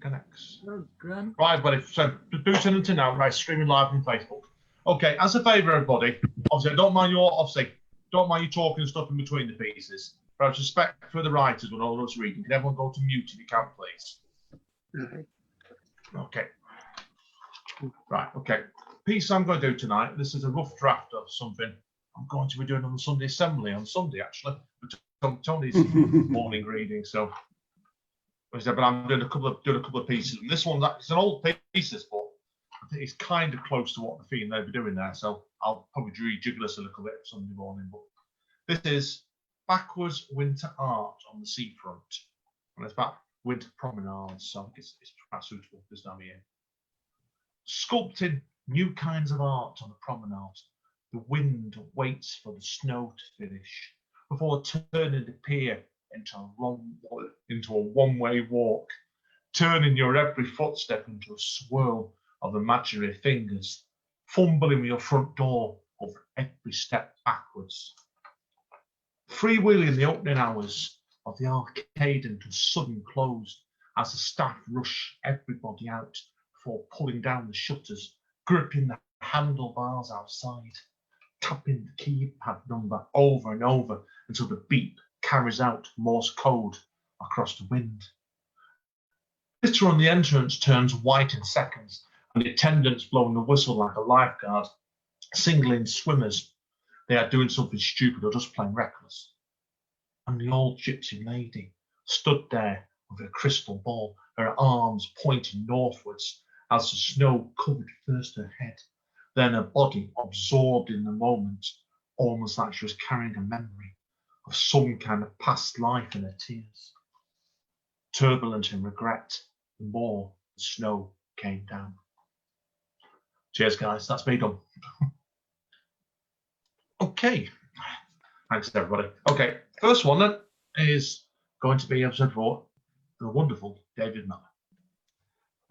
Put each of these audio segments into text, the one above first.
connects. Oh, grand. Right, buddy. So do something to now. Right, streaming live on Facebook. Okay, as a favour, everybody. Obviously, I don't mind you talking stuff in between the pieces. But I respect for the writers when all of us reading. Can everyone go to mute if you can, please? Okay. Right. Okay. Piece I'm going to do tonight. This is a rough draft of something I'm going to be doing on the Sunday Assembly on Sunday, actually. Tony's morning reading, so. But I'm doing a couple of pieces. And this one, it's an old piece, but I think it's kind of close to what the theme they'll be doing there. So I'll probably rejiggle this a little bit Sunday morning. But this is Backwards Winter Art on the Seafront, and it's about winter promenades. So I think it's quite suitable this time of year. Sculpting new kinds of art on the promenade. The wind waits for the snow to finish before turning the pier into a one-way walk, turning your every footstep into a swirl of imaginary fingers, fumbling with your front door over every step backwards. Freewheeling the opening hours of the arcade into sudden close as the staff rush everybody out before pulling down the shutters, gripping the handlebars outside, tapping the keypad number over and over until the beep carries out Morse code across the wind. Glitter on the entrance turns white in seconds, and the attendants blowing the whistle like a lifeguard, singling swimmers they are doing something stupid or just plain reckless. And the old gypsy lady stood there with her crystal ball, her arms pointing northwards as the snow covered first her head, then her body absorbed in the moment, almost like she was carrying a memory of some kind of past life in her tears. Turbulent in regret, the more the snow came down. Cheers, guys. That's me done. Okay. Thanks, everybody. Okay, first one then is going to be episode 4, the wonderful David Mellor.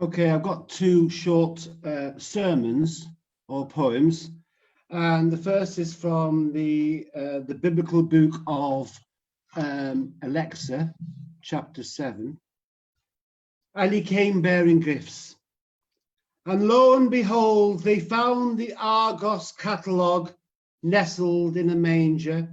Okay, I've got 2 short sermons or poems. And the first is from the biblical book of Alexa, chapter 7. And he came bearing gifts. And lo and behold, they found the Argos catalogue nestled in a manger.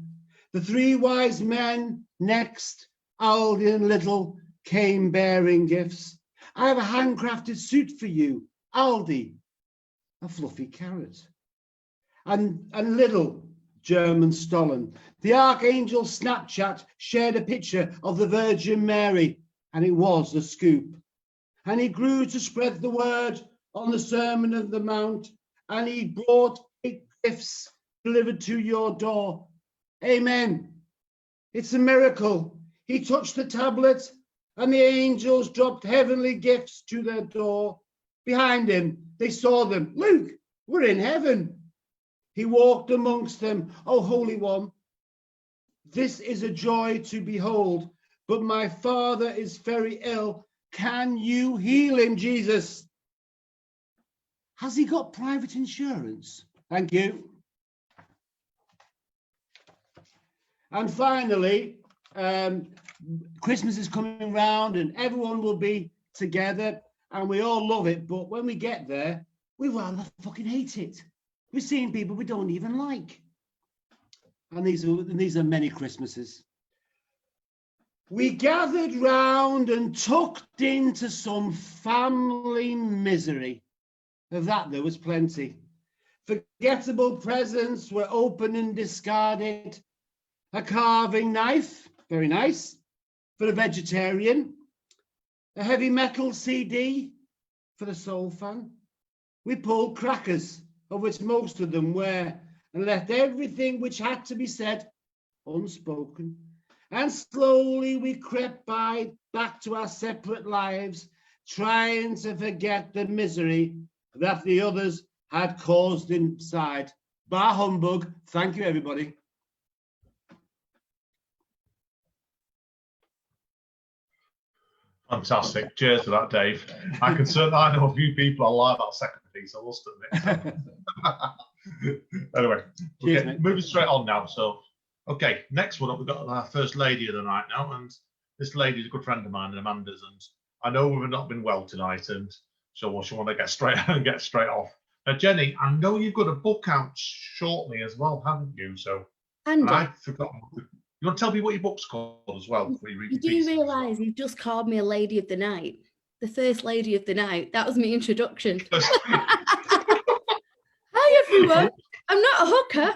The 3 wise men next, Aldi and Little, came bearing gifts. I have a handcrafted suit for you, Aldi, a fluffy carrot. And Little, German Stollen. The Archangel Snapchat shared a picture of the Virgin Mary, and it was a scoop. And he grew to spread the word on the Sermon of the Mount, and he brought big gifts delivered to your door. Amen. It's a miracle. He touched the tablet, and the angels dropped heavenly gifts to their door. Behind him, they saw them. Luke, we're in heaven. He walked amongst them. Oh, Holy One, this is a joy to behold, but my father is very ill. Can you heal him, Jesus? Has he got private insurance? Thank you. And finally, Christmas is coming round and everyone will be together and we all love it. But when we get there, we rather fucking hate it. We're seeing people we don't even like. And these are many Christmases. We gathered round and tucked into some family misery. Of that there was plenty. Forgettable presents were opened and discarded. A carving knife, very nice, for a vegetarian. A heavy metal CD for the soul fan. We pulled crackers, of which most of them were, and left everything which had to be said unspoken. And slowly we crept back to our separate lives, trying to forget the misery that the others had caused inside. Bah humbug. Thank you, everybody. Fantastic. Cheers for that, Dave. I know a few people are live that second piece, I must admit. Anyway, Cheers, okay, moving straight on now. So, okay, next one up, we've got our first lady of the night now, and this lady is a good friend of mine, and Amanda's, and I know we've not been well tonight, and so we want to get straight off. Now, Jenny, I know you've got a book out shortly as well, haven't you? So, and Andy, I've forgotten. You want to tell me what your book's called as well before you read you your piece do as well? realise you've just called me a lady of the night. The first lady of the night. That was my introduction. Hi, everyone. I'm not a hooker.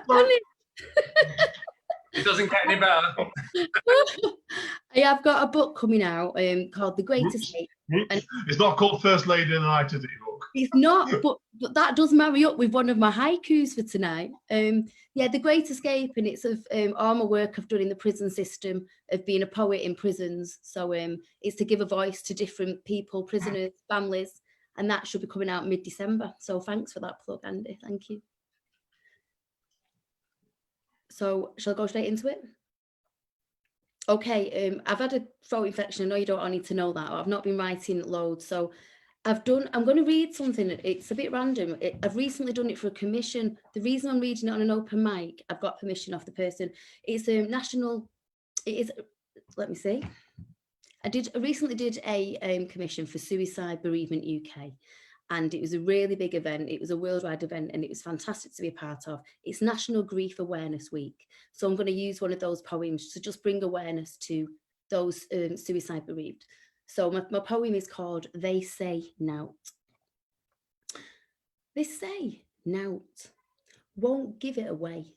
It doesn't get any better. I have got a book coming out called The Great Whoops. Escape. Whoops. It's not called First Lady of the Night, is it, book? It's not, but that does marry up with one of my haikus for tonight. Yeah, The Great Escape, and it's of all my work I've done in the prison system of being a poet in prisons. So it's to give a voice to different people, prisoners, families, and that should be coming out mid-December. So thanks for that plug, Andy. Thank you. So shall I go straight into it? Okay, I've had a throat infection. I know you don't all need to know that. I've not been writing loads. So I'm going to read something. It's a bit random. I've recently done it for a commission. The reason I'm reading it on an open mic, I've got permission off the person. It's a national, it is, let me see. I recently did a commission for Suicide Bereavement UK. And it was a really big event. It was a worldwide event and it was fantastic to be a part of. It's National Grief Awareness Week. So I'm going to use one of those poems to just bring awareness to those suicide bereaved. So my poem is called They Say Nout. They say nout, won't give it away.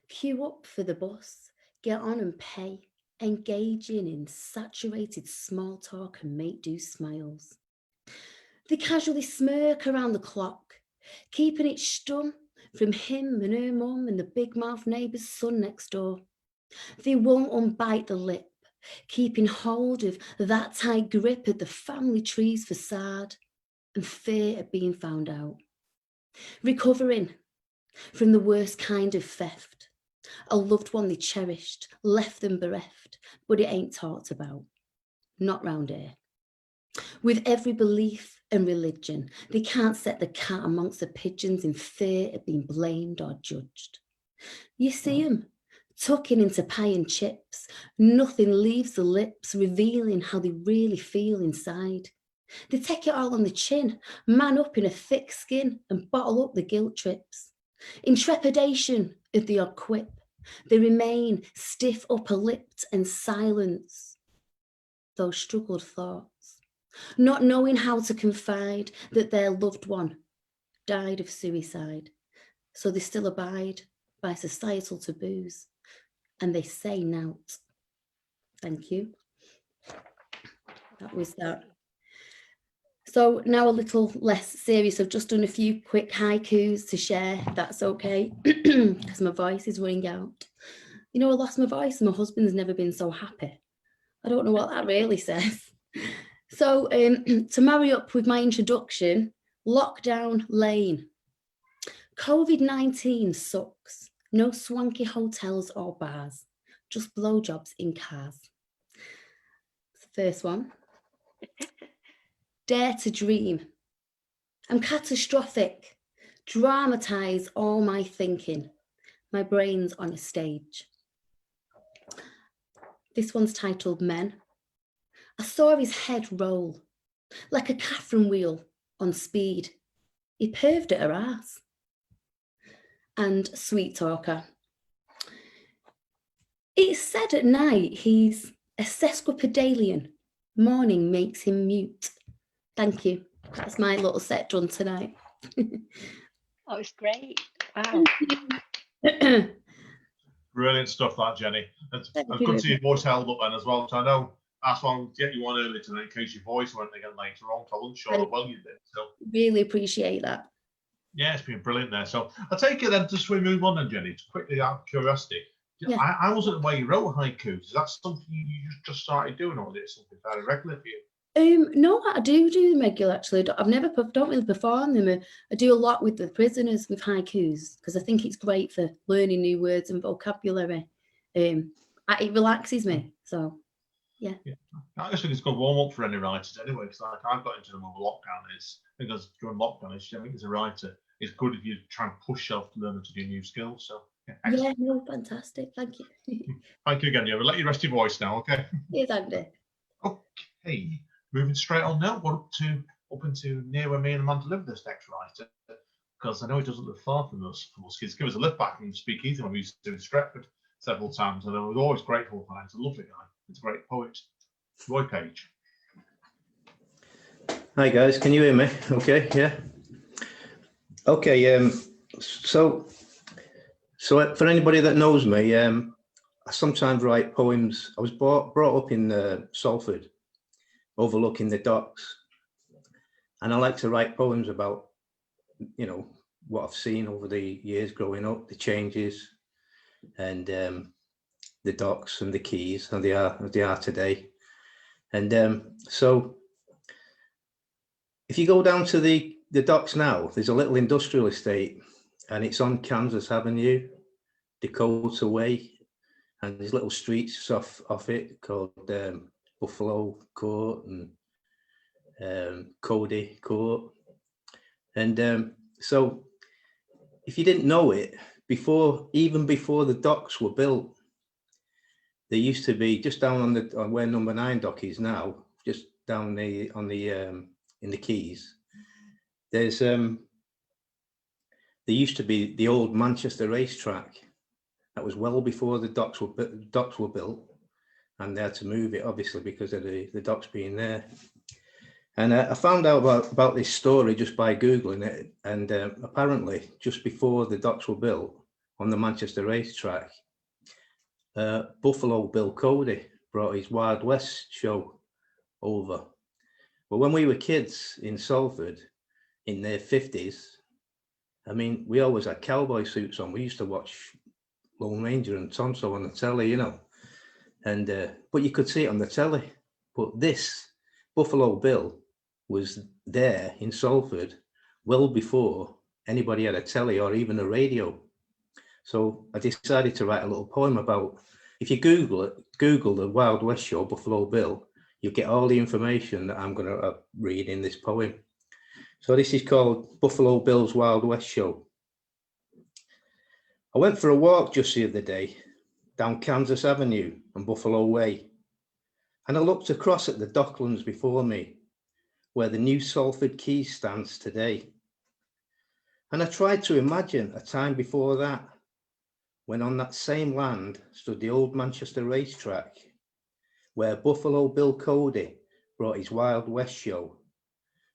Queue up for the bus, get on and pay, engaging in saturated small talk and make-do smiles. They casually smirk around the clock, keeping it stum from him and her mum and the big mouth neighbour's son next door. They won't unbite the lip, keeping hold of that tight grip of the family tree's facade and fear of being found out. Recovering from the worst kind of theft, a loved one they cherished, left them bereft, but it ain't talked about, not round here. With every belief and religion, they can't set the cat amongst the pigeons in fear of being blamed or judged. You see them tucking into pie and chips. Nothing leaves the lips, revealing how they really feel inside. They take it all on the chin, man up in a thick skin and bottle up the guilt trips. In trepidation of the odd quip, they remain stiff upper-lipped and silence those struggled thoughts. Not knowing how to confide that their loved one died of suicide. So they still abide by societal taboos and they say nout. Thank you. That was that. So now a little less serious. I've just done a few quick haikus to share, if that's okay, because my voice is running out. You know, I lost my voice and my husband's never been so happy. I don't know what that really says. So to marry up with my introduction, lockdown lane. COVID-19 sucks. No swanky hotels or bars, just blowjobs in cars. That's the first one. Dare to dream. I'm catastrophic. Dramatise all my thinking. My brain's on a stage. This one's titled Men. I saw his head roll like a Catherine wheel on speed. He perved at her ass. And Sweet Talker. It's said at night he's a sesquipedalian. Morning makes him mute. Thank you. That's my little set done tonight. That was great. Wow. Brilliant stuff, that, Jenny. It's Thank good you. to see your voice held up then as well. So I know that's why I'll get you on early tonight in case your voice went again later on. I wasn't sure how well you did. So Really appreciate that. yeah, it's been brilliant there. So I'll take it then, just we move on then, Jenny, quickly out of curiosity. Yeah. I wasn't aware you wrote haikus. Is that something you just started doing, or is it something very regular for you? No, I do them regular actually. Don't really perform them. I do a lot with the prisoners with haikus because I think it's great for learning new words and vocabulary. It relaxes me. So yeah. I just think it's a good warm up for any writers anyway. Because like I've got into them over lockdown. Because during lockdown, I think as a writer, it's good if you try and push yourself to learn to do new skills. So Yeah, no, fantastic. Thank you. Thank you again. Yeah, we'll let you rest your voice now. Okay. Yes, Andy. Okay. moving straight on now. We're up into near where me and Amanda live this next writer, because I know he doesn't live far from us. He's given us a lift back and speak easy when we used to do Stretford several times, and I was always grateful for him. He's a lovely guy. He's a great poet. Roy Page. Hi guys, can you hear me? Okay, yeah. Okay, so for anybody that knows me, I sometimes write poems. I was brought up in Salford, overlooking the docks, and I like to write poems about, you know, what I've seen over the years growing up, the changes, and the docks and the quays, and they are today. And so if you go down to the docks now, there's a little industrial estate, and it's on Kansas Avenue, Dakota Way, and there's little streets off it called Buffalo Court and Cody Court. And so if you didn't know it, even before the docks were built, there used to be, just down on where number 9 dock is now, just down in the quays, there used to be the old Manchester racetrack. That was well before the docks were built, and they had to move it obviously because of the docks being there. And I found out about this story just by Googling it, and apparently just before the docks were built on the Manchester racetrack, Buffalo Bill Cody brought his Wild West show over. But when we were kids in Salford in their 50s, I mean, we always had cowboy suits on. We used to watch Lone Ranger and Tonto on the telly, you know, and but you could see it on the telly. But this Buffalo Bill was there in Salford well before anybody had a telly or even a radio. So I decided to write a little poem about, if you Google the Wild West show, Buffalo Bill, you get all the information that I'm going to read in this poem. So this is called Buffalo Bill's Wild West Show. I went for a walk just the other day down Kansas Avenue and Buffalo Way, and I looked across at the docklands before me, where the new Salford Quay stands today. And I tried to imagine a time before that, when on that same land stood the old Manchester racetrack, where Buffalo Bill Cody brought his Wild West show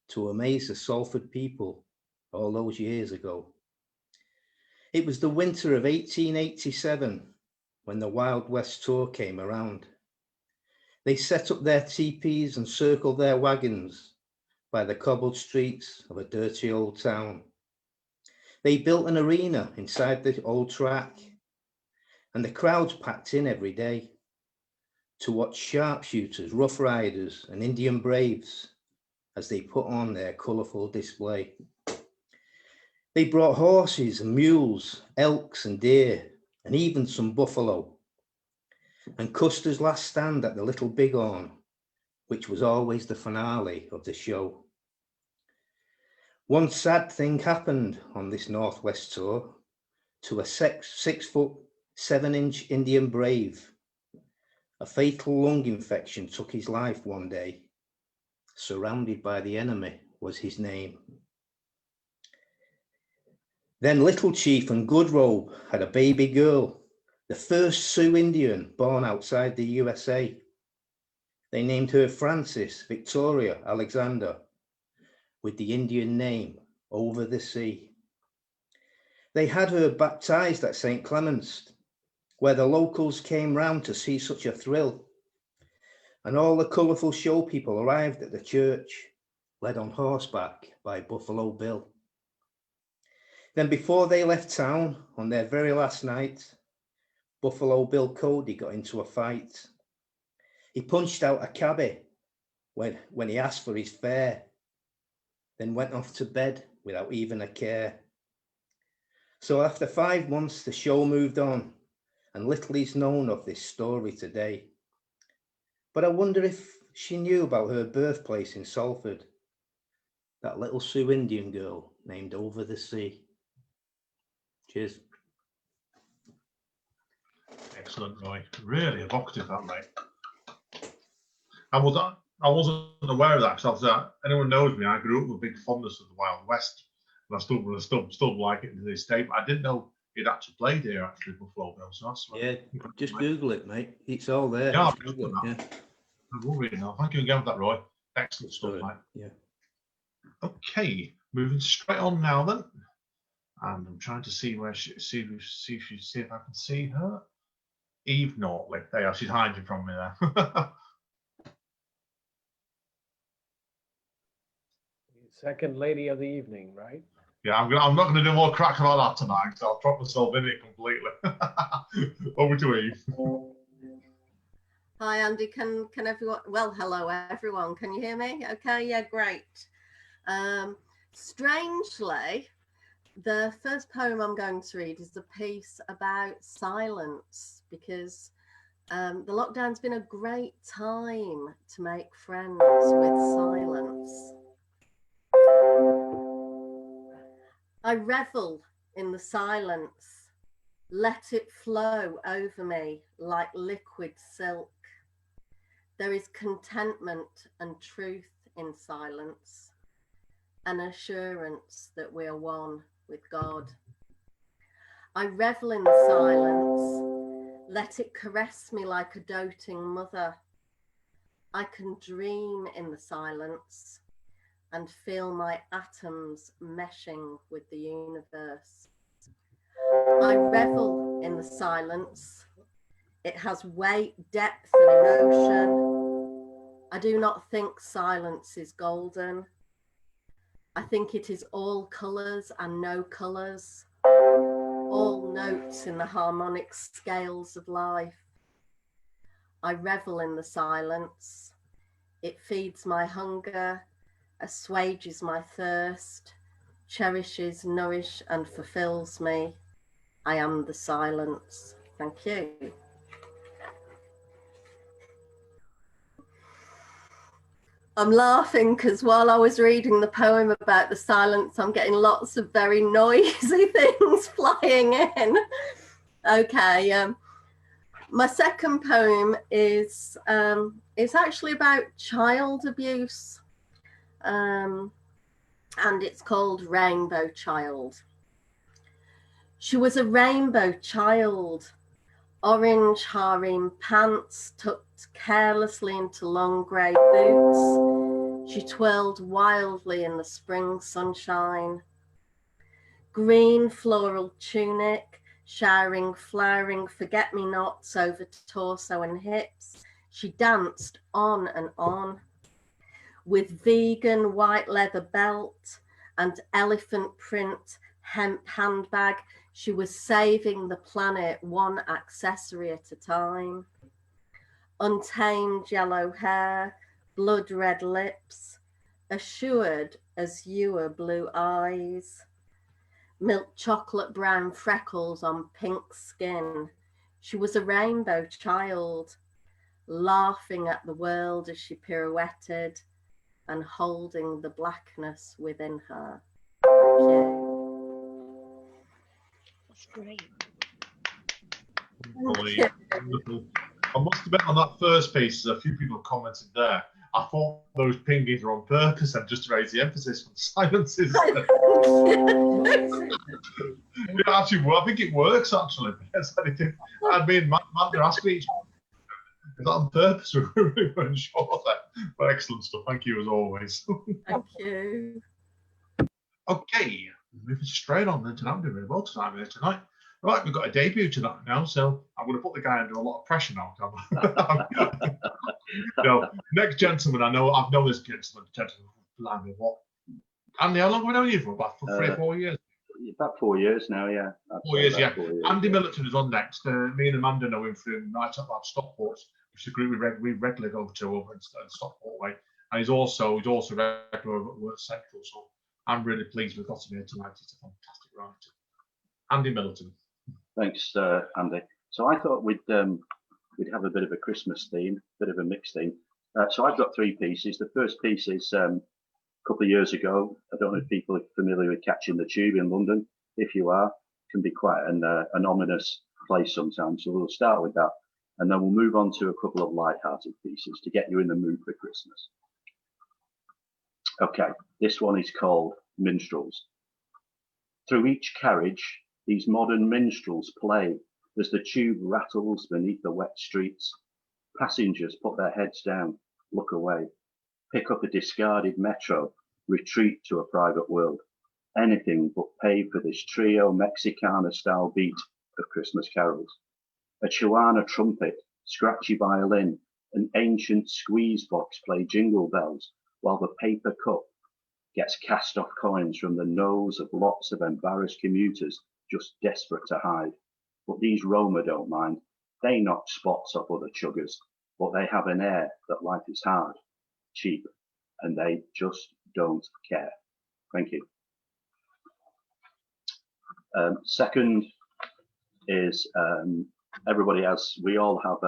to amaze the Salford people all those years ago. It was the winter of 1887 when the Wild West tour came around. They set up their teepees and circled their wagons by the cobbled streets of a dirty old town. They built an arena inside the old track, and the crowds packed in every day to watch sharpshooters, rough riders, and Indian braves as they put on their colourful display. They brought horses and mules, elks and deer, and even some buffalo. And Custer's last stand at the Little Bighorn, which was always the finale of the show. One sad thing happened on this Northwest tour to a 6'7" Indian brave. A fatal lung infection took his life one day. Surrounded by the enemy was his name. Then Little Chief and Goodrobe had a baby girl, the first Sioux Indian born outside the USA. They named her Frances Victoria Alexander, with the Indian name Over the Sea. They had her baptized at St. Clement's, where the locals came round to see such a thrill. And all the colourful show people arrived at the church, led on horseback by Buffalo Bill. Then before they left town on their very last night, Buffalo Bill Cody got into a fight. He punched out a cabbie when he asked for his fare, then went off to bed without even a care. So after 5 months, the show moved on, and little is known of this story today. But I wonder if she knew about her birthplace in Salford, that little Sioux Indian girl named Over the Sea. Cheers. Excellent, Roy. Really evocative, that, mate. And I wasn't aware of that because anyone knows me. I grew up with a big fondness of the Wild West, and I still like it to this day. But I didn't know he'd actually played here, actually, Buffalo Bill. So that's Yeah, just Google it, mate. It's all there. Yeah, Just Google it. Yeah. I will read it now. Thank you again for that, Roy. Excellent stuff, Sorry. mate. Yeah. Okay, moving straight on now then, and I'm trying to see where see if I can see her. Eve Nortley. There you are. She's hiding from me there. Second lady of the evening, right? Yeah, I'm not going to do more crack about that tonight, so I'll drop myself in it completely. Over to Eve. Hi, Andy. Can everyone? Well, hello, everyone. Can you hear me? Okay. Yeah, great. Strangely, the first poem I'm going to read is a piece about silence, because the lockdown's been a great time to make friends with silence. I revel in the silence. Let it flow over me like liquid silk. There is contentment and truth in silence, an assurance that we are one with God. I revel in the silence. Let it caress me like a doting mother. I can dream in the silence and feel my atoms meshing with the universe. I revel in the silence. It has weight, depth, and emotion. I do not think silence is golden. I think it is all colours and no colours, all notes in the harmonic scales of life. I revel in the silence. It feeds my hunger, assuages my thirst, cherishes, nourishes, and fulfills me. I am the silence. Thank you. I'm laughing because while I was reading the poem about the silence, I'm getting lots of very noisy things flying in. Okay, my second poem is it's actually about child abuse, and it's called Rainbow Child. She was a rainbow child, orange harem pants tucked carelessly into long grey boots. She twirled wildly in the spring sunshine. Green floral tunic, showering flowering forget-me-nots over torso and hips. She danced on and on. With vegan white leather belt and elephant print hemp handbag, she was saving the planet one accessory at a time. Untamed yellow hair, blood red lips, assured azure blue eyes, milk chocolate brown freckles on pink skin. She was a rainbow child, laughing at the world as she pirouetted and holding the blackness within her. Thank you. That's great. Wonderful. I must admit, on that first piece, a few people commented there. I thought those pingies were on purpose and just to raise the emphasis on silences. Yeah, actually, I think it works actually. I mean, they're asking each other, is that on purpose? We weren't sure there. But excellent stuff. Thank you as always. Thank you. Okay, moving straight on then tonight. I'm doing really well tonight. Right, we've got a debut tonight now, so I'm going to put the guy under a lot of pressure now. No, next gentleman, I've known this gentleman, blimey, what? Andy, how long have we known you for? About 3 or 4 years? About 4 years now, yeah. 4 years, yeah. 4 years, Andy yeah. Millington is on next. Me and Amanda know him from Nights at Stockport, which is a group we regularly go to over in Stockport way. And he's also regular over at Work Central, so I'm really pleased we've got him here tonight. He's a fantastic writer. Andy Millington. Thanks, Andy. So I thought we'd have a bit of a Christmas theme, bit of a mixed theme. So I've got 3 pieces. The first piece is a couple of years ago. I don't know if people are familiar with Catching the Tube in London. If you are, it can be quite an ominous place sometimes. So we'll start with that. and then we'll move on to a couple of light-hearted pieces to get you in the mood for Christmas. Okay, this one is called Minstrels. Through each carriage, these modern minstrels play as the tube rattles beneath the wet streets. Passengers put their heads down, look away, pick up a discarded metro, retreat to a private world. Anything but pay for this trio Mexicana-style beat of Christmas carols. A Chihuahua trumpet, scratchy violin, an ancient squeeze box play jingle bells, while the paper cup gets cast off coins from the nose of lots of embarrassed commuters just desperate to hide. But these Roma don't mind. They knock spots off other chuggers, but they have an air that life is hard, cheap, and they just don't care. Thank you. Second is everybody has, we all have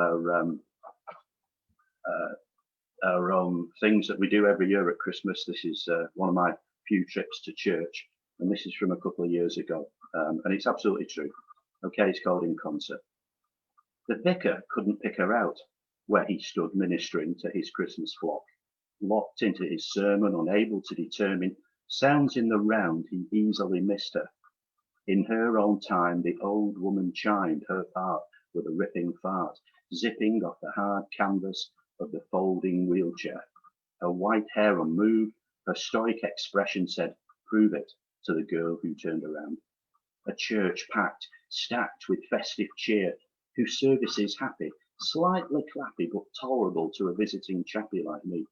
our own things that we do every year at Christmas. This is one of my few trips to church, and this is from a couple of years ago, and it's absolutely true. Okay, it's called In Concert. The vicar couldn't pick her out where he stood ministering to his Christmas flock, locked into his sermon, unable to determine sounds in the round. He easily missed her. In her own time, the old woman chimed her part with a ripping fart, zipping off the hard canvas of the folding wheelchair. Her white hair unmoved, her stoic expression said, "Prove it," to the girl who turned around. A church packed, stacked with festive cheer, whose services happy, slightly clappy, but tolerable to a visiting chappie like me,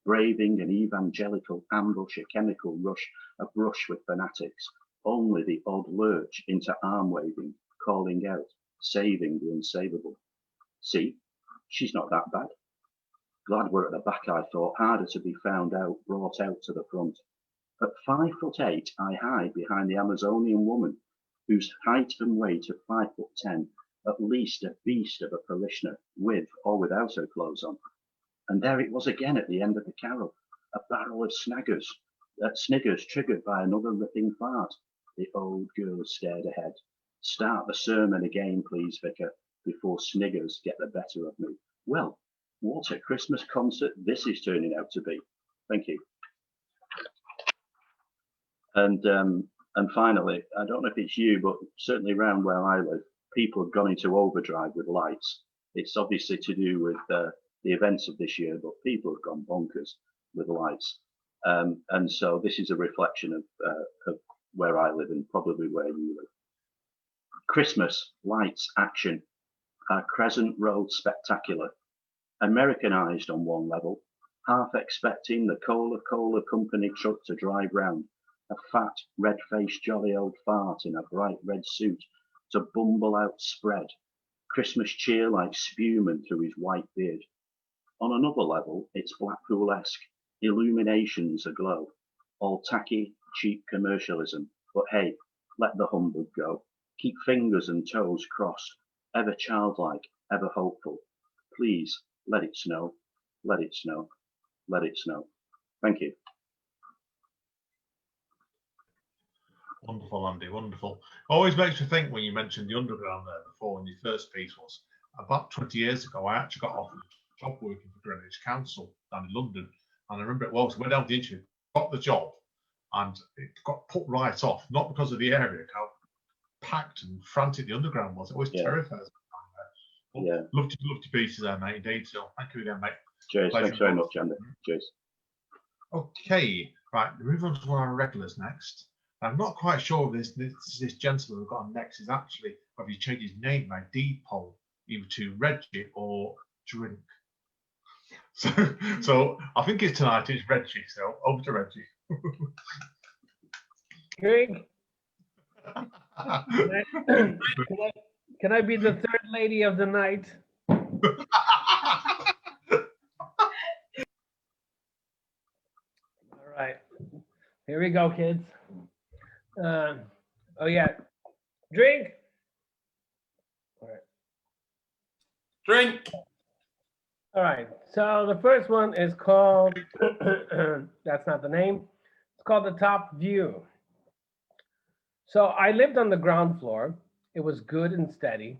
braving an evangelical ambush, a chemical rush, a brush with fanatics, only the odd lurch into arm waving, calling out, saving the unsavable. See, she's not that bad. Glad we're at the back, I thought, harder to be found out, brought out to the front. At 5'8", I hide behind the Amazonian woman, whose height and weight of 5'10", at least a beast of a parishioner, with or without her clothes on. And there it was again at the end of the carol, a barrel of sniggers triggered by another ripping fart. The old girl stared ahead. Start the sermon again, please, vicar, before sniggers get the better of me. Well, what a Christmas concert this is turning out to be. Thank you. And finally, I don't know if it's you, but certainly around where I live, people have gone into overdrive with lights. It's obviously to do with the events of this year, but people have gone bonkers with lights. And so this is a reflection of where I live and probably where you live. Christmas, lights, action. Our Crescent Road spectacular. Americanized on one level, half expecting the Cola company truck to drive round, a fat, red-faced, jolly old fart in a bright red suit to bumble out spread, Christmas cheer like spewman through his white beard. On another level, it's Blackpool-esque, illuminations aglow, all tacky, cheap commercialism, but hey, let the humbug go. Keep fingers and toes crossed, ever childlike, ever hopeful. Please, let it snow, let it snow, let it snow. Thank you. Wonderful, Andy, wonderful. Always makes me think when you mentioned the underground there before, when your first piece was. About 20 years ago, I actually got offered a job working for Greenwich Council down in London. And I remember it was, went down the interview, got the job, and it got put right off, not because of the area, how packed and frantic the underground was. It always terrifies me. Yeah. Loved your pieces there, mate, indeed. So thank you again, mate. Cheers. Pleasure. Thanks very much, Andy. Cheers. Okay, right, move on to one of our regulars next. I'm not quite sure if this gentleman we've got on next is actually, whether he changed his name by deed poll, either to Reggie or Drink. So I think it's tonight, it's Reggie, so over to Reggie. Drink. Can I be the third lady of the night? All right, here we go, kids. Oh yeah, drink. All right. Drink. All right, so the first one is called, that's not the name, it's called The Top View. So I lived on the ground floor. It was good and steady.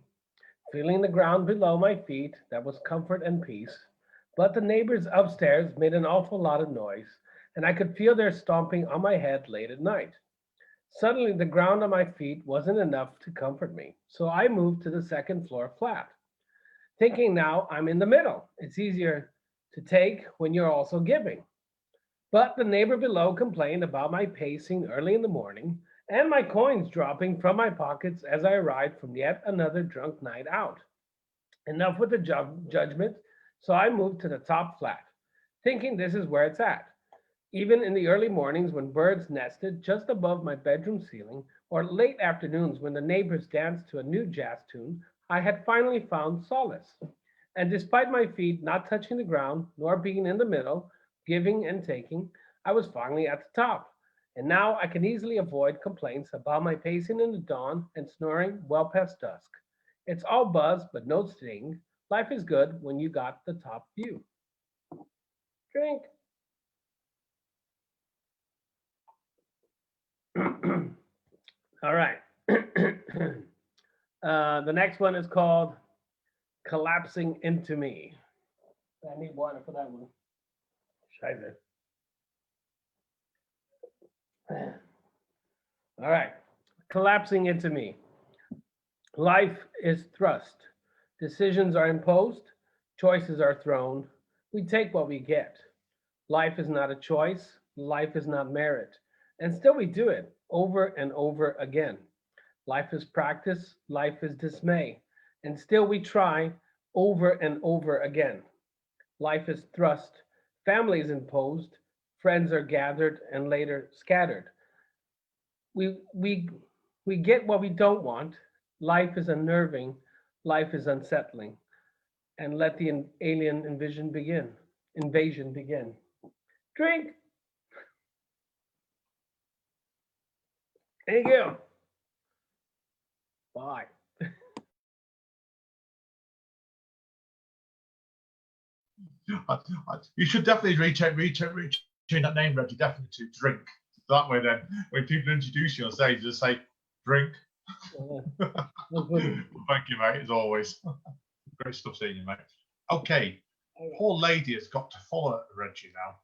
feeling the ground below my feet. That was comfort and peace. But the neighbors upstairs made an awful lot of noise, and I could feel their stomping on my head late at night. Suddenly, the ground on my feet wasn't enough to comfort me, so I moved to the second floor flat, thinking now I'm in the middle. It's easier to take when you're also giving. But the neighbor below complained about my pacing early in the morning and my coins dropping from my pockets as I arrived from yet another drunk night out. Enough with the judgment, so I moved to the top flat, thinking this is where it's at. Even in the early mornings when birds nested just above my bedroom ceiling, or late afternoons when the neighbors danced to a new jazz tune, I had finally found solace. And despite my feet not touching the ground, nor being in the middle, giving and taking, I was finally at the top. And now I can easily avoid complaints about my pacing in the dawn and snoring well past dusk. It's all buzz, but no sting. Life is good when you got the top view. Drink. All right. The next one is called Collapsing Into Me. I need water for that one. Scheiße. All right. Collapsing into me. Life is thrust. Decisions are imposed. Choices are thrown. We take what we get. Life is not a choice. Life is not merit. And still we do it over and over again. Life is practice. Life is dismay. And still we try over and over again. Life is thrust. Family is imposed. Friends are gathered and later scattered. We get what we don't want. Life is unnerving. Life is unsettling. And let the alien invasion begin. Drink. There you go. Bye. You should definitely reach that name, Reggie, definitely to Drink. That way then, when people introduce you on stage, just say, Drink. Thank you, mate, as always. Great stuff seeing you, mate. Okay, poor lady has got to follow Reggie now.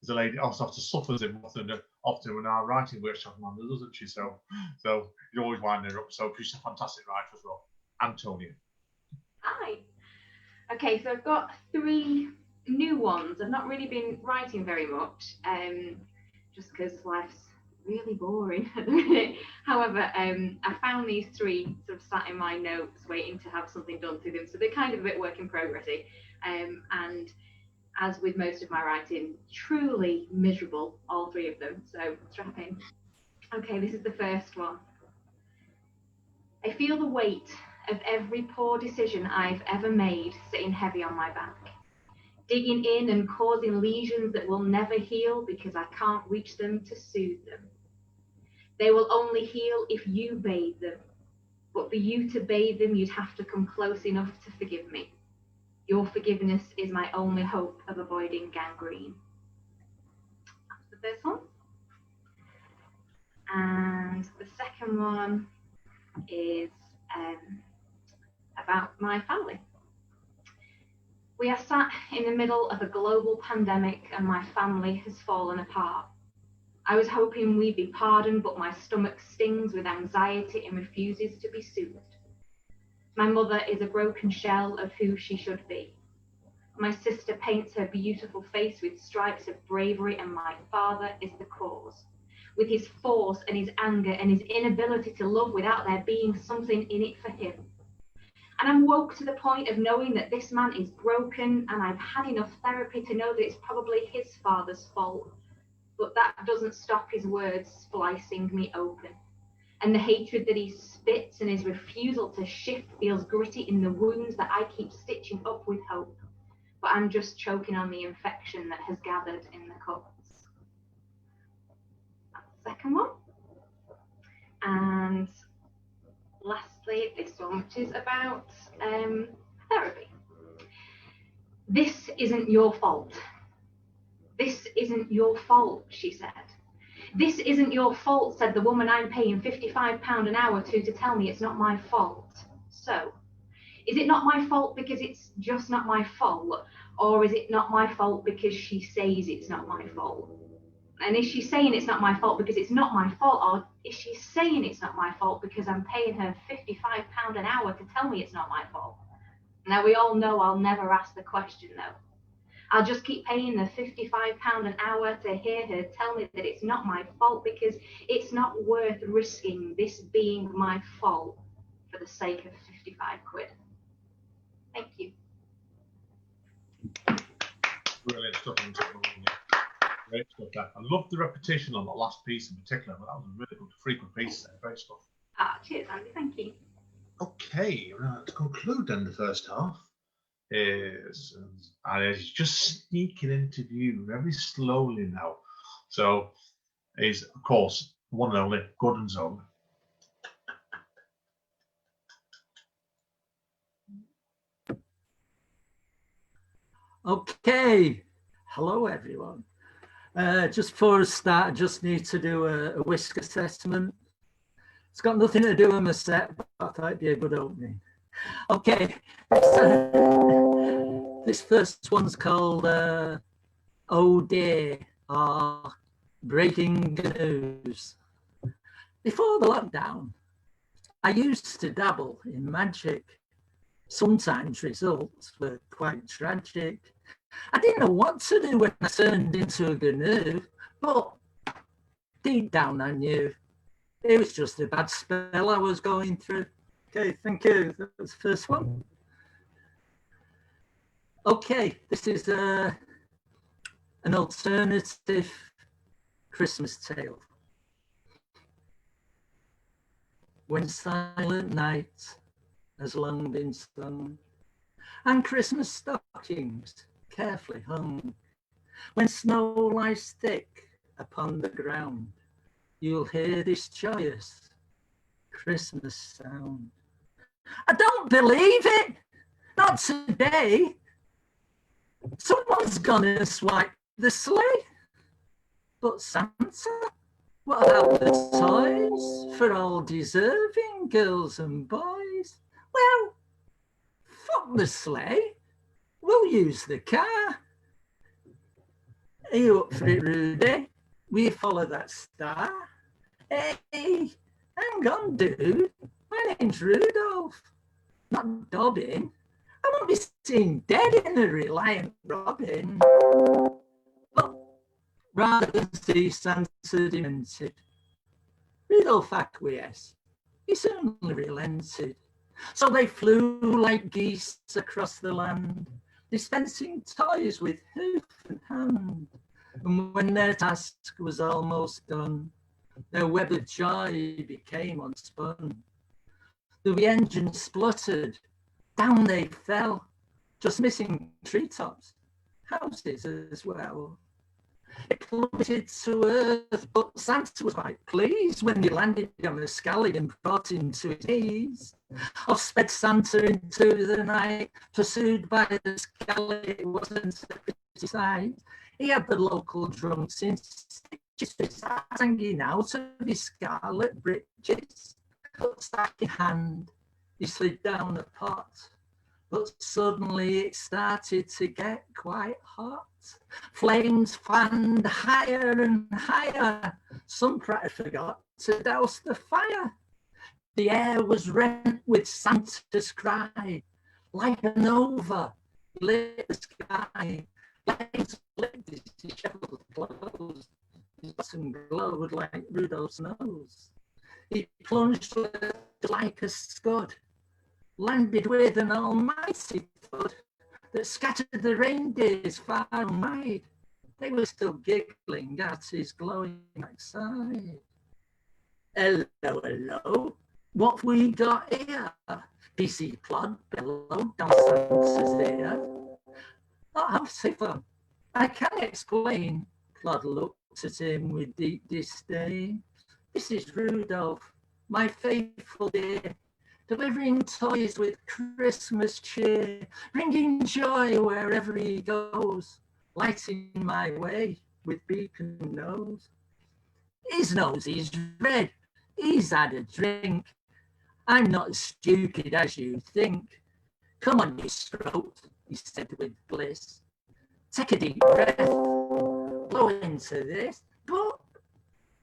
There's a lady also suffers him often when our writing workshop, doesn't she? So you always wind her up. So she's a fantastic writer as well. Antonia. Hi. Okay, so I've got 3 new ones. I've not really been writing very much, just because life's really boring at the minute. However, I found these 3 sort of sat in my notes waiting to have something done to them. So they're kind of a bit work in progressy. And as with most of my writing, truly miserable, all 3 of them. So strap in. Okay, this is the first one. I feel the weight of every poor decision I've ever made sitting heavy on my back, digging in and causing lesions that will never heal because I can't reach them to soothe them. They will only heal if you bathe them, but for you to bathe them, you'd have to come close enough to forgive me. Your forgiveness is my only hope of avoiding gangrene. That's the first one. And the second one is about my family. We are sat in the middle of a global pandemic and my family has fallen apart. I was hoping we'd be pardoned, but my stomach stings with anxiety and refuses to be soothed. My mother is a broken shell of who she should be. My sister paints her beautiful face with stripes of bravery, and my father is the cause, with his force and his anger and his inability to love without there being something in it for him. And I'm woke to the point of knowing that this man is broken, and I've had enough therapy to know that it's probably his father's fault. But that doesn't stop his words splicing me open. And the hatred that he spits and his refusal to shift feels gritty in the wounds that I keep stitching up with hope. But I'm just choking on the infection that has gathered in the cuts. That's the second one. And lastly, this one, which is about therapy. This isn't your fault. This isn't your fault, she said. This isn't your fault, said the woman I'm paying £55 an hour to tell me it's not my fault. So, Is it not my fault because it's just not my fault? Or is it not my fault because she says it's not my fault? And is she saying it's not my fault because it's not my fault? Or is she saying it's not my fault because I'm paying her £55 an hour to tell me it's not my fault? Now, we all know I'll never ask the question, though. I'll just keep paying the £55 an hour to hear her tell me that it's not my fault, because it's not worth risking this being my fault for the sake of 55 quid. Thank you. Brilliant stuff. Great stuff. That. I loved the repetition on the last piece in particular, but that was a really good, frequent piece there. Great stuff. Cheers, Andy. Thank you. Okay, to conclude then the first half is just sneaking into view very slowly now. So is, of course, one and only Gordon Zola. Okay, hello everyone. Just before I start, I just need to do a whisk assessment. It's got nothing to do with my set, but I thought it'd be a good opening. Okay, this first one's called Oh Dear, or Breaking News. Before the lockdown, I used to dabble in magic. Sometimes results were quite tragic. I didn't know what to do when I turned into a gnu, but deep down I knew it was just a bad spell I was going through. Okay, thank you. That was the first one. Okay, this is an alternative Christmas tale. When silent night has long been sung, and Christmas stockings carefully hung, when snow lies thick upon the ground, you'll hear this joyous Christmas sound. I don't believe it, not today. Someone's gonna swipe the sleigh. But Santa, what about the toys for all deserving girls and boys? Well, fuck the sleigh, we'll use the car. Are you up for it, Rudy? Will you follow that star? Hey, hang on, dude. My name's Rudolph, not Dobbin. I won't be seen dead in a reliant robin. But rather than see Santa demented, Rudolph acquiesced. He certainly relented. So they flew like geese across the land, dispensing toys with hoof and hand. And when their task was almost done, their web of joy became unspun. The engine spluttered, down they fell, just missing treetops, houses as well. It plummeted to earth, but Santa was quite pleased when he landed on the scally and brought him to his knees. Off sped Santa into the night, pursued by the scally. It wasn't a pretty sight. He had the local drunks in stitches, hanging out of his scarlet breeches. Stack in hand, he slid down the pot, but suddenly it started to get quite hot. Flames fanned higher and higher. Some pratter forgot to douse the fire. The air was rent with Santa's cry. Like a nova lit the sky. Flames lit his disheveled clothes. His bottom glowed like Rudolph's nose. He plunged like a scud, landed with an almighty thud that scattered the reindeers far and wide. They were still giggling at his glowing backside. Hello, hello, what we got here? PC Plod bellowed down Santa's ear. Oh, Siffer, I can't explain. Plod looked at him with deep disdain. This is Rudolph, my faithful dear, delivering toys with Christmas cheer, bringing joy wherever he goes, lighting my way with beacon nose. His nose is red, he's had a drink. I'm not as stupid as you think. Come on, you throat, he said with bliss. Take a deep breath, blow into this. But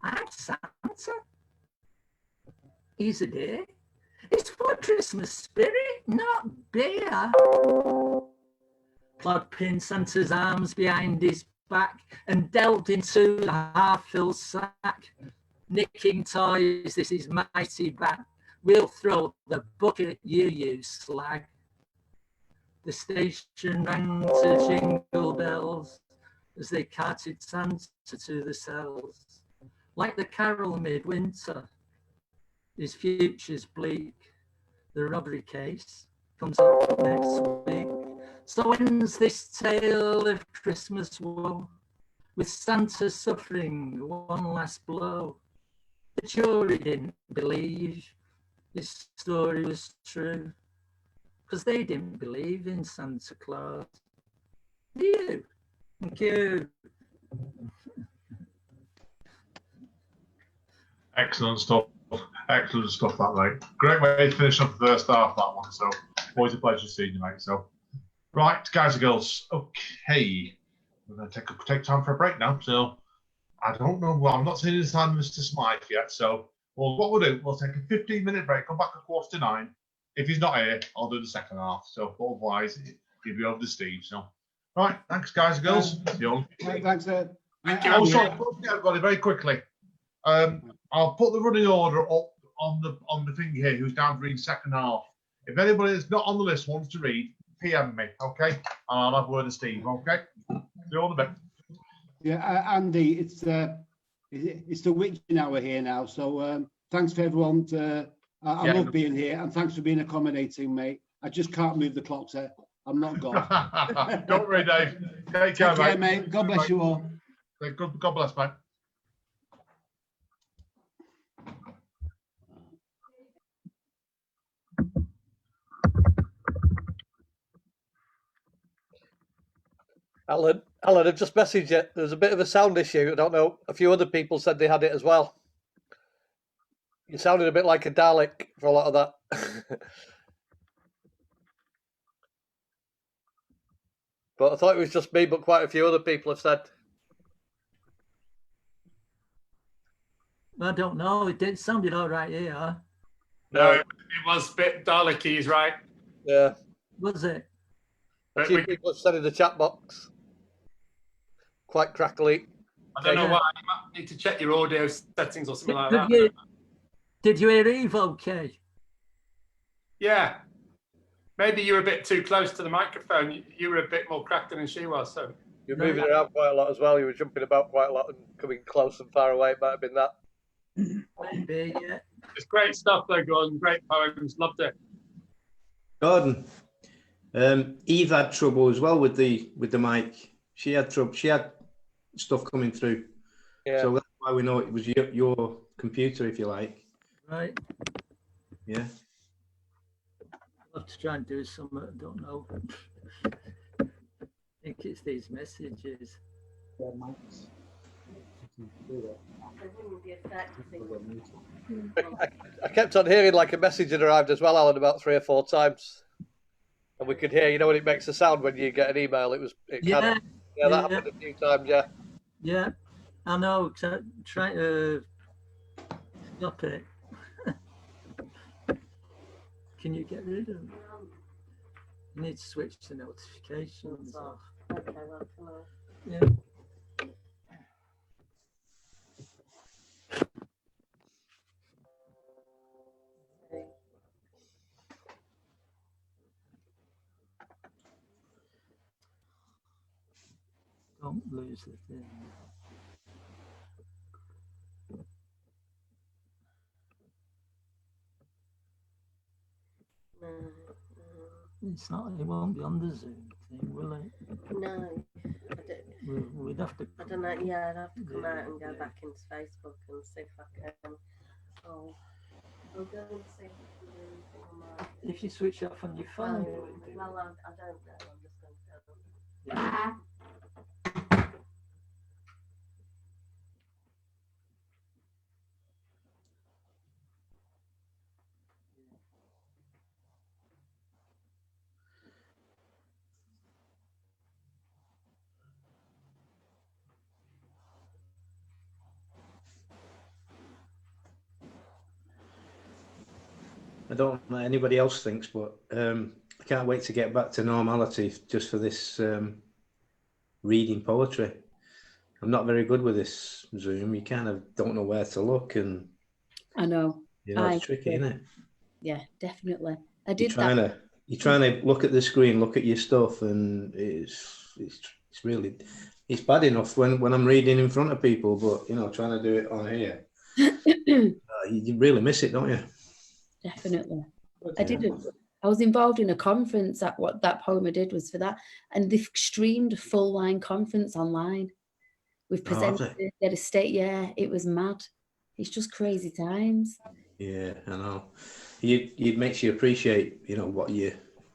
I'm Santa. He's a dear. It's for Christmas spirit, not beer. Claude pinned Santa's arms behind his back and delved into the half-filled sack. Nicking toys, this is mighty bad. We'll throw the bucket at you, you slag. The station rang to jingle bells as they carted Santa to the cells. Like the carol midwinter, his future's bleak. The robbery case comes up next week. So ends this tale of Christmas woe, with Santa suffering one last blow. The jury didn't believe this story was true, because they didn't believe in Santa Claus. Do you? Thank you. Excellent stuff. Excellent stuff, that mate. Great way to finish up the first half, that one. So, always a pleasure seeing you, mate. So, right, guys and girls. Okay, we're going to take time for a break now. So, I don't know. Well, I'm not seeing the sign of Mr. Smythe yet. So, well, what we'll do, we'll take a 15-minute break. Come back at 8:45. If he's not here, I'll do the second half. So, otherwise, he'll be over to Steve. So, right, thanks, guys and girls. See you all. Thanks, Ed. Thank you. Oh, sorry, everybody, very quickly. I'll put the running order up on the thing here. Who's down for each second half? If anybody that's not on the list wants to read, PM me, okay? And I'll have a word with Steve, okay? See you all in a bit. Yeah, Andy, it's the witching hour here now. So thanks for everyone. I love being here, and thanks for being accommodating, mate. I just can't move the clocks. I'm not God. Don't worry, Dave. Take care, mate. God bless you all. God bless, mate. Alan, I've just messaged you. There's a bit of a sound issue. I don't know. A few other people said they had it as well. You sounded a bit like a Dalek for a lot of that. But I thought it was just me, but quite a few other people have said. I don't know. It sounded all right here. No, it was a bit Dalek-y, he's right. Yeah. Was it? A few people have said in the chat box. Quite crackly. I don't know why. You might need to check your audio settings or something like that. Did you hear Eve okay? Yeah. Maybe you were a bit too close to the microphone. You were a bit more cracked than she was. So You're moving around quite a lot as well. You were jumping about quite a lot and coming close and far away. It might have been that. Maybe, yeah. It's great stuff, though, Gordon. Great poems. Loved it. Gordon, Eve had trouble as well with the mic. She had trouble. She had stuff coming through. Yeah. So that's why we know it was your computer, if you like. Right. Yeah. I'll have to try and do some. I don't know. I think it's these messages. I kept on hearing like a message had arrived as well, Alan, about 3 or 4 times. And we could hear, you know, when it makes a sound when you get an email, that happened a few times, yeah. Yeah, I know. Try to stop it. Can you get rid of it? You need to switch the notifications off. Okay, well, come on. Yeah. Don't lose the thing. It's not. It won't be on the Zoom thing, will it? No, We'd have to. I don't know. Yeah, I'd have to come out and go back into Facebook and see if I can. Oh, I'll go and see if I can do anything on my. If you switch off on your phone. Well, I don't know. I'm just going to go. Yeah. I don't know what anybody else thinks, but I can't wait to get back to normality just for this reading poetry. I'm not very good with this Zoom. You kind of don't know where to look, and I know. it's tricky, isn't it? Yeah, definitely. I You're did trying that. to look at the screen, look at your stuff, and it's really bad enough when I'm reading in front of people, but trying to do it on here, you really miss it, don't you? Definitely. I was involved in a conference. What that poem I did was for that, and they've streamed a full line conference online. We've presented it at a state. Yeah, it was mad. It's just crazy times. Yeah, I know. It makes you appreciate,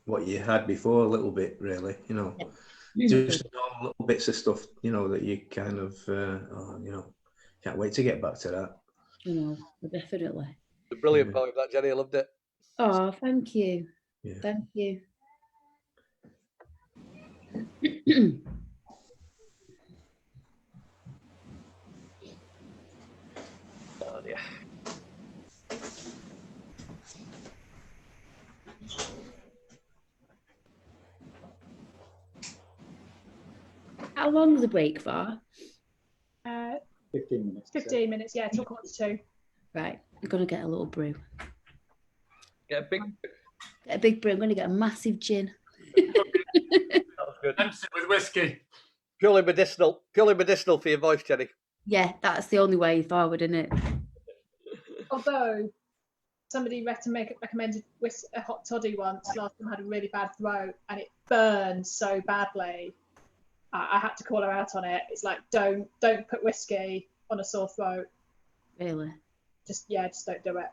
what you had before a little bit, really. Just little bits of stuff, that you kind of, can't wait to get back to that. Definitely. A brilliant poem, that, Jenny. I loved it. Oh, thank you. Yeah. Thank you. Oh, dear. How long's the break for? 15 minutes. 15 minutes, yeah, till 1:45. Right, I'm gonna get a little brew. Get a big brew. I'm gonna get a massive gin. That was good. Empty with whiskey. Purely medicinal for your voice, Jenny. Yeah, that's the only way forward, isn't it? Although somebody recommended a hot toddy once. Last time I had a really bad throat and it burned so badly. I had to call her out on it. It's like, don't put whiskey on a sore throat. Really? Just don't do it.